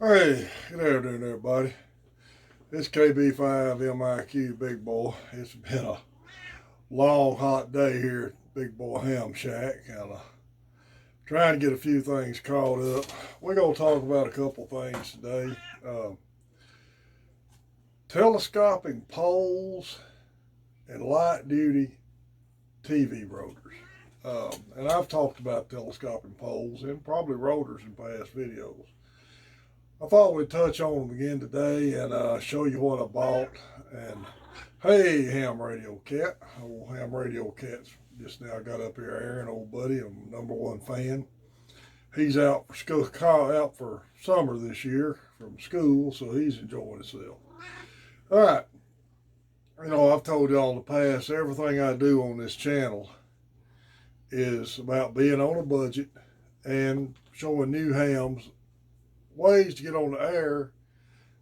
Hey, good afternoon, everybody. It's KB5MIQ Big Boy. It's been a long, hot day here at Big Boy Ham Shack, and trying to get a few things caught up. We're going to talk about a couple things today. Telescoping poles and light duty TV rotors. And I've talked about telescoping poles and probably rotors in past videos. I thought we'd touch on them again today and show you what I bought. And hey, Ham Radio Cat. Old Ham Radio Cat's just now got up here. Aaron, old buddy, I'm #1 fan. He's out for school, out for summer this year from school, so he's enjoying himself. All right. I've told y'all in the past, everything I do on this channel is about being on a budget and showing new hams ways to get on the air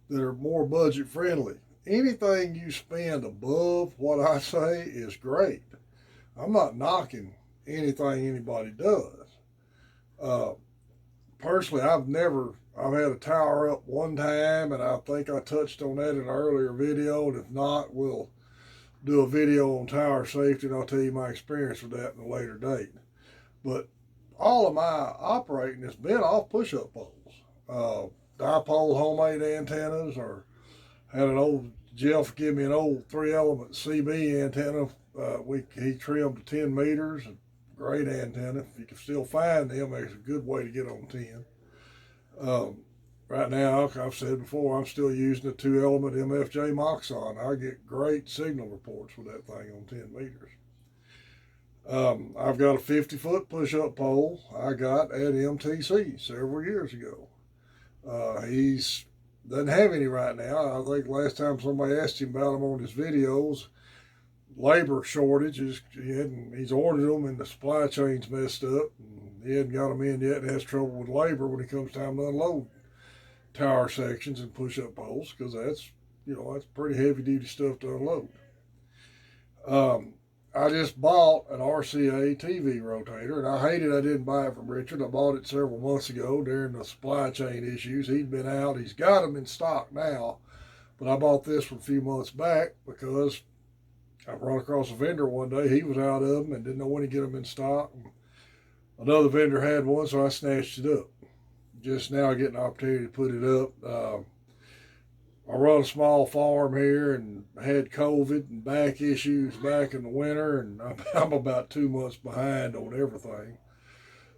that are more budget friendly. Anything you spend above what I say is great. I'm not knocking anything anybody does. Personally, I've had a tower up one time, and I think I touched on that in an earlier video, and if not, we'll do a video on tower safety, and I'll tell you my experience with that in a later date. But all of my operating has been off push-up poles. Dipole homemade antennas, or had an old Jeff give me an old 3-element CB antenna. He trimmed to 10 meters, a great antenna. If you can still find them, it's a good way to get on 10. Right now, like I've said before, I'm still using a 2-element MFJ Moxon. I get great signal reports with that thing on 10 meters. I've got a 50-foot push-up pole I got at MTC several years ago. He's doesn't have any right now. I think last time somebody asked him about them on his videos, labor shortages. He's ordered them and the supply chain's messed up. And he hadn't got them in yet and has trouble with labor when it comes time to unload tower sections and push-up poles, because that's pretty heavy duty stuff to unload. I just bought an RCA TV rotator, and I hated I didn't buy it from Richard. I bought it several months ago during the supply chain issues. He'd been out. He's got them in stock now, but I bought this one a few months back because I run across a vendor one day. He was out of them and didn't know when to get them in stock. Another vendor had one, so I snatched it up. Just now getting an opportunity to put it up. I run a small farm here and had COVID and back issues back in the winter, and I'm about 2 months behind on everything.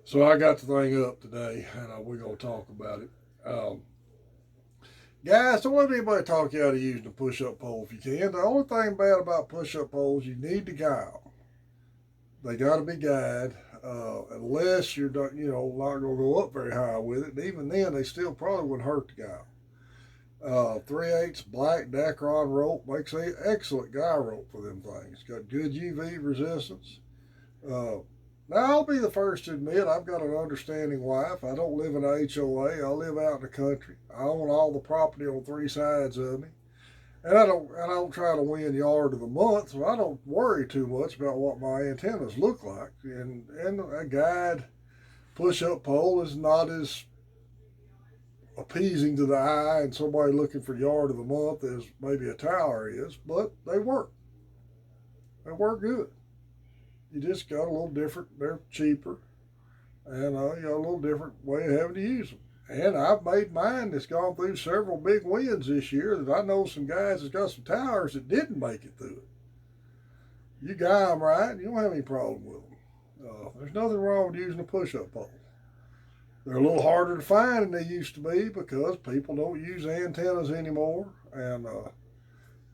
So I got the thing up today, and we're going to talk about it. Guys, don't let anybody talk you out of using a push-up pole if you can. The only thing bad about push-up poles, you need to guide them. They got to be guided, unless you're not going to go up very high with it. And even then, they still probably wouldn't hurt to guide. 3/8 black Dacron rope makes an excellent guy rope for them things. It's got good UV resistance. Now, I'll be the first to admit I've got an understanding wife. I don't live in an HOA. I live out in the country. I own all the property on 3 sides of me. And I don't try to win yard of the month, so I don't worry too much about what my antennas look like. And a guide push-up pole is not as appeasing to the eye and somebody looking for yard of the month as maybe a tower is, but they work. They work good. You just got a little different. They're cheaper, and you got a little different way of having to use them. And I've made mine that's gone through several big wins this year that I know some guys that's got some towers that didn't make it through it. You guide them right, you don't have any problem with them. There's nothing wrong with using a push-up pole. They're a little harder to find than they used to be because people don't use antennas anymore. And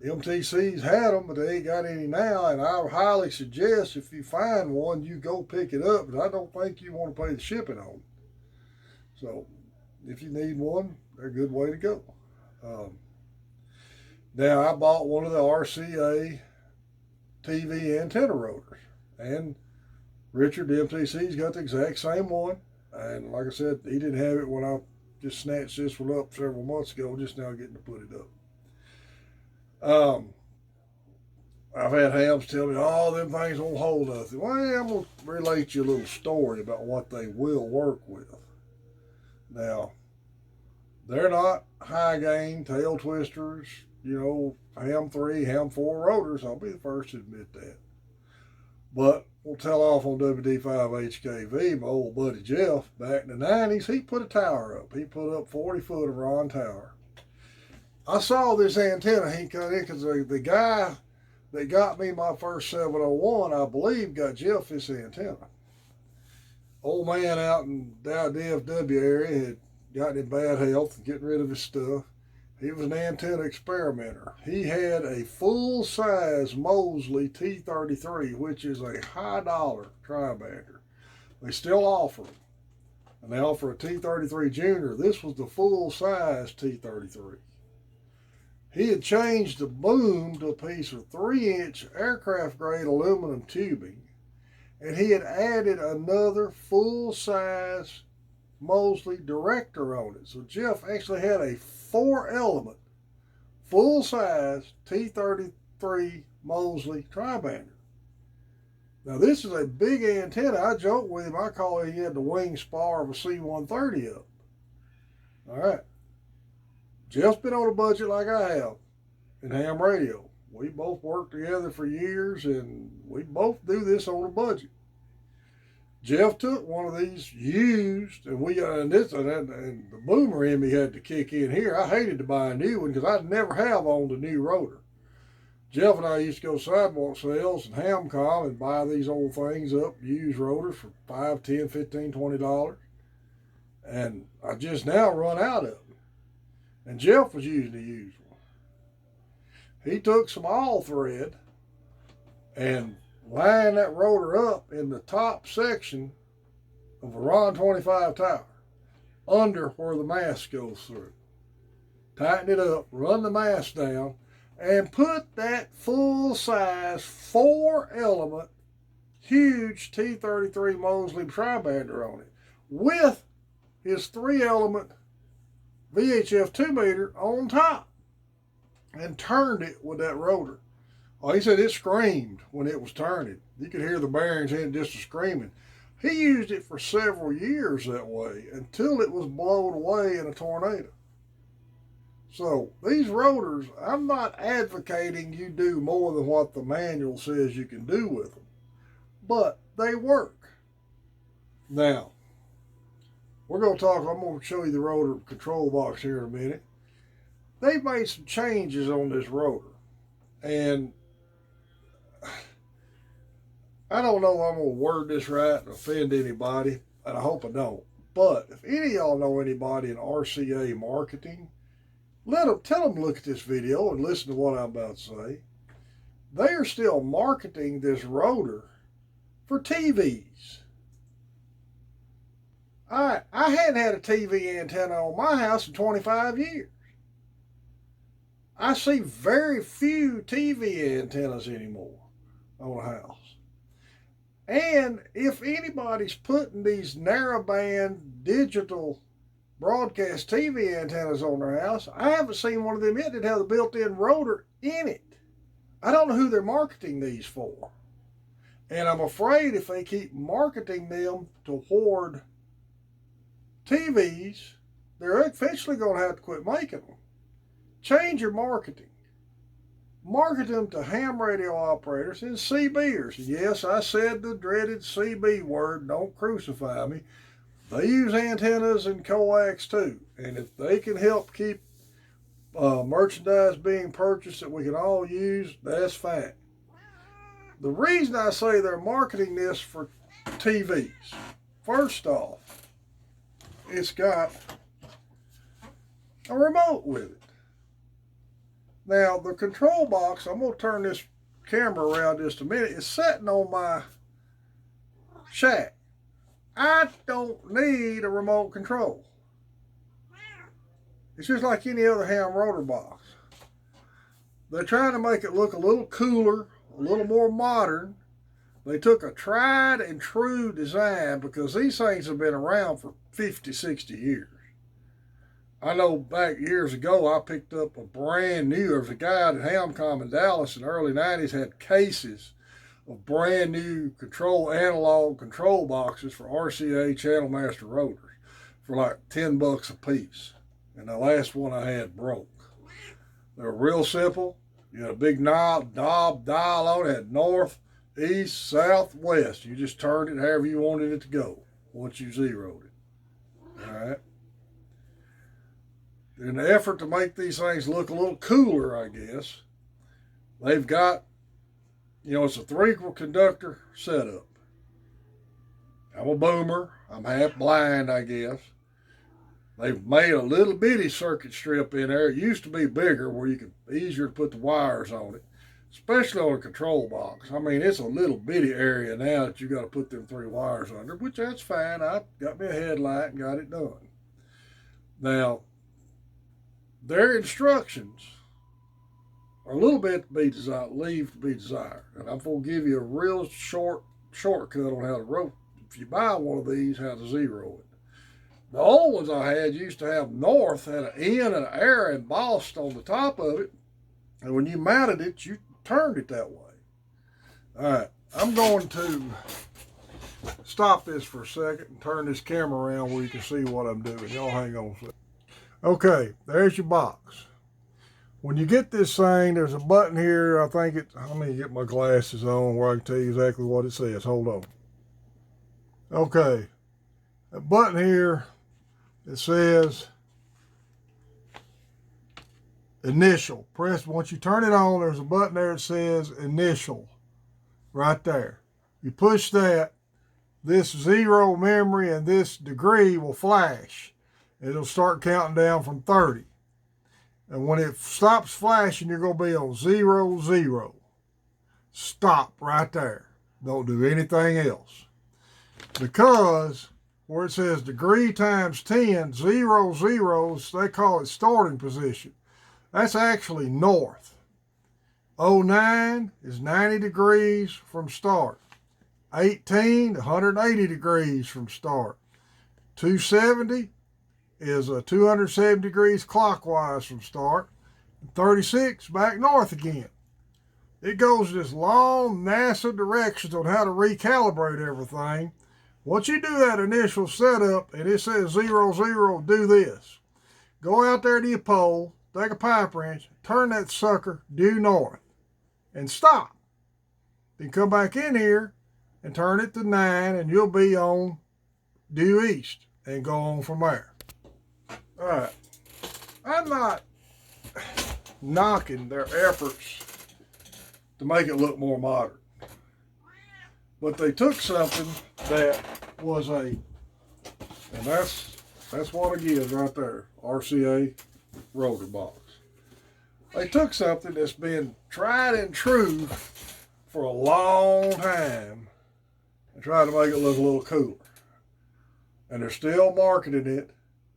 MTC's had them, but they ain't got any now. And I highly suggest if you find one, you go pick it up. But I don't think you want to pay the shipping on it. So if you need one, they're a good way to go. Now, I bought one of the RCA TV antenna rotors. And Richard, the MTC's got the exact same one. And like I said, he didn't have it when I just snatched this one up several months ago, just now getting to put it up. I've had hams tell me, oh, them things won't hold nothing. Well, I'm going to relate you a little story about what they will work with. Now, They're not high gain, tail twisters, ham 3, ham 4 rotors. I'll be the first to admit that. But we'll tell off on WD5HKV. My old buddy Jeff, back in the 90s, he put a tower up. He put up 40 foot of Ron tower. I saw this antenna he cut in because the guy that got me my first 701, I believe, got Jeff this antenna. Old man out in the DFW area had gotten in bad health and getting rid of his stuff. He was an antenna experimenter. He had a full-size Mosley T33, which is a high dollar tri-bander. They still offer them. And they offer a T33 Junior. This was the full-size T33. He had changed the boom to a piece of 3-inch aircraft-grade aluminum tubing. And he had added another full-size Mosley director on it. So Jeff actually had a 4-element, full-size T33 Mosley tri-bander. Now this is a big antenna. I joke with him. I call it he had the wing spar of a C-130 up. All right. Jeff's been on a budget like I have in ham radio. We both worked together for years, and we both do this on a budget. Jeff took one of these used, and and the boomer in me had to kick in here. I hated to buy a new one because I'd never have owned a new rotor. Jeff and I used to go sidewalk sales and Hamcom and buy these old things up, used rotors for $5, $10, $15, $20. And I just now run out of them. And Jeff was using the used one. He took some all thread and lined that rotor up in the top section of a RON 25 tower, under where the mast goes through. Tighten it up, run the mast down, and put that full-size 4-element huge T33 Mosley tri-bander on it with his 3-element VHF 2-meter on top, and turned it with that rotor. Oh, he said it screamed when it was turning. You could hear the bearings in it just screaming. He used it for several years that way until it was blown away in a tornado. So these rotors, I'm not advocating you do more than what the manual says you can do with them, but they work. Now, I'm going to show you the rotor control box here in a minute. They've made some changes on this rotor, and I don't know if I'm going to word this right and offend anybody, and I hope I don't. But if any of y'all know anybody in RCA marketing, tell them to look at this video and listen to what I'm about to say. They are still marketing this rotor for TVs. I hadn't had a TV antenna on my house in 25 years. I see very few TV antennas anymore on a house. And if anybody's putting these narrowband digital broadcast TV antennas on their house, I haven't seen one of them yet that have the built-in rotor in it. I don't know who they're marketing these for. And I'm afraid if they keep marketing them toward TVs, they're eventually going to have to quit making them. Change your marketing. Market them to ham radio operators and CBers. Yes, I said the dreaded CB word. Don't crucify me. They use antennas and coax too. And if they can help keep merchandise being purchased that we can all use, that's fine. The reason I say they're marketing this for TVs, first off, it's got a remote with it. Now, the control box, I'm going to turn this camera around just a minute, is sitting on my shack. I don't need a remote control. It's just like any other ham rotor box. They're trying to make it look a little cooler, a little more modern. They took a tried and true design because these things have been around for 50, 60 years. I know back years ago, I picked up a brand new, there was a guy at Hamcom in Dallas in the early 90s had cases of brand new analog control boxes for RCA Channel Master rotors for like $10 a piece. and the last one I had broke. They were real simple. You had a big knob dial on it, had north, east, south, west. You just turned it however you wanted it to go once you zeroed it. All right. In the effort to make these things look a little cooler, I guess, they've got, it's a 3-conductor setup. I'm a boomer. I'm half blind, I guess. They've made a little bitty circuit strip in there. It used to be bigger where you could easier to put the wires on it, especially on a control box. I mean, it's a little bitty area now that you got to put them 3 wires under, which that's fine. I got me a headlight and got it done. Now, their instructions are a little bit to be desired, leave to be desired. And I'm going to give you a real shortcut on how to rotate. If you buy one of these, how to zero it. The old ones I had used to have north, had an N and an arrow embossed on the top of it. And when you mounted it, you turned it that way. All right, I'm going to stop this for a second and turn this camera around where you can see what I'm doing. Y'all hang on a second. Okay, there's your box. When you get this thing, there's a button here. Let me get my glasses on where I can tell you exactly what it says. Hold on. Okay, that button here, it says initial. Once you turn it on, there's a button there that says initial right there. You push that, this zero memory and this degree will flash. It'll start counting down from 30. And when it stops flashing, you're going to be on 0, 0. Stop right there. Don't do anything else. Because where it says degree times 10, 0, 0, they call it starting position. That's actually north. 09 is 90 degrees from start. 18, 180 degrees from start. 270 is 270 degrees clockwise from start. 36 back north again. It goes this long, NASA directions on how to recalibrate everything. Once you do that initial setup and it says 0, 0, do this. Go out there to your pole, take a pipe wrench, turn that sucker due north, and stop. Then come back in here and turn it to 9, and you'll be on due east, and go on from there. All right. I'm not knocking their efforts to make it look more modern. But they took something that was and that's what it is right there, RCA rotor box. They took something that's been tried and true for a long time and tried to make it look a little cooler. And they're still marketing it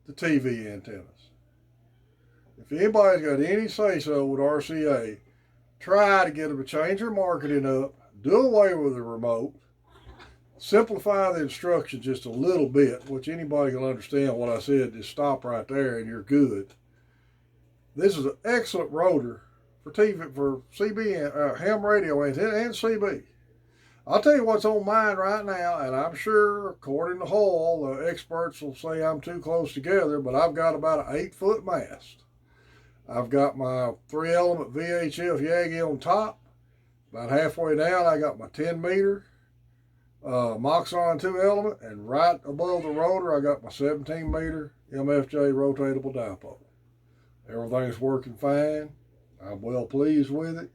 to TV antennas. If anybody's got any say-so with RCA, try to get them to change their marketing up, do away with the remote, simplify the instructions just a little bit, which anybody can understand what I said. Just stop right there and you're good. This is an excellent rotor for TV, for CB, ham radio antenna and CB. I'll tell you what's on mine right now, and I'm sure, according to Hall, the experts will say I'm too close together, but I've got about an 8-foot mast. I've got my 3-element VHF Yagi on top. About halfway down, I got my 10-meter Moxon 2-element, and right above the rotor, I got my 17-meter MFJ rotatable dipole. Everything's working fine. I'm well pleased with it.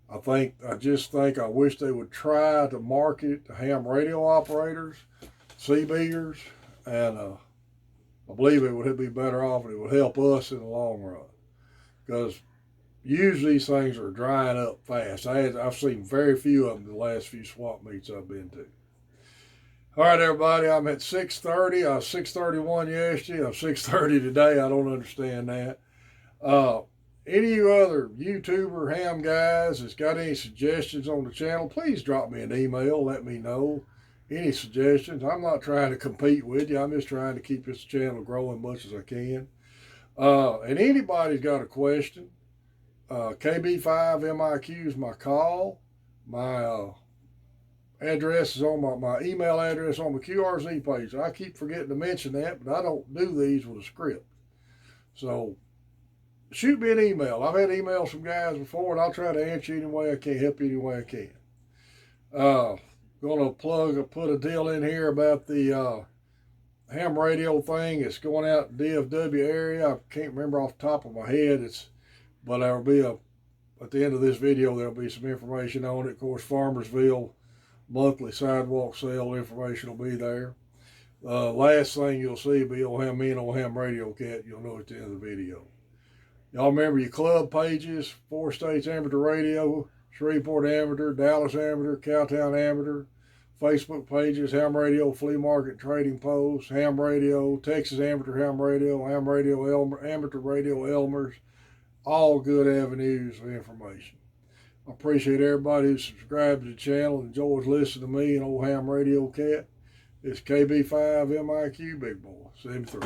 I just think I wish they would try to market it to ham radio operators, CBers, and I believe it would be better off and it would help us in the long run. Because usually these things are drying up fast. I've seen very few of them the last few swap meets I've been to. All right, everybody, I'm at 6:30. I was 6:31 yesterday. I'm 6:30 today. I don't understand that. Any of you other YouTuber ham guys that's got any suggestions on the channel, please drop me an email. Let me know any suggestions. I'm not trying to compete with you. I'm just trying to keep this channel growing as much as I can. And anybody's got a question, KB5MIQ is my call. My address is on my email address on my QRZ page. I keep forgetting to mention that, but I don't do these with a script. So shoot me an email. I've had emails from guys before, and I'll try to answer you any way I can, help you any way I can. Gonna put a deal in here about the ham radio thing. It's going out in DFW area. I can't remember off the top of my head. But there'll be at the end of this video, there'll be some information on it. Of course, Farmersville monthly sidewalk sale information will be there. Last thing you'll see will be old ham, me and old ham radio cat. You'll know at the end of the video. Y'all remember your club pages: 4 States Amateur Radio, Shreveport Amateur, Dallas Amateur, Cowtown Amateur. Facebook pages: Ham Radio, Flea Market Trading Post, Ham Radio, Texas Amateur Ham Radio, Amateur Radio Elmer's. All good avenues of information. I appreciate everybody who subscribes to the channel and enjoys listening to me and old ham radio cat. It's KB5 MIQ Big Boy 73.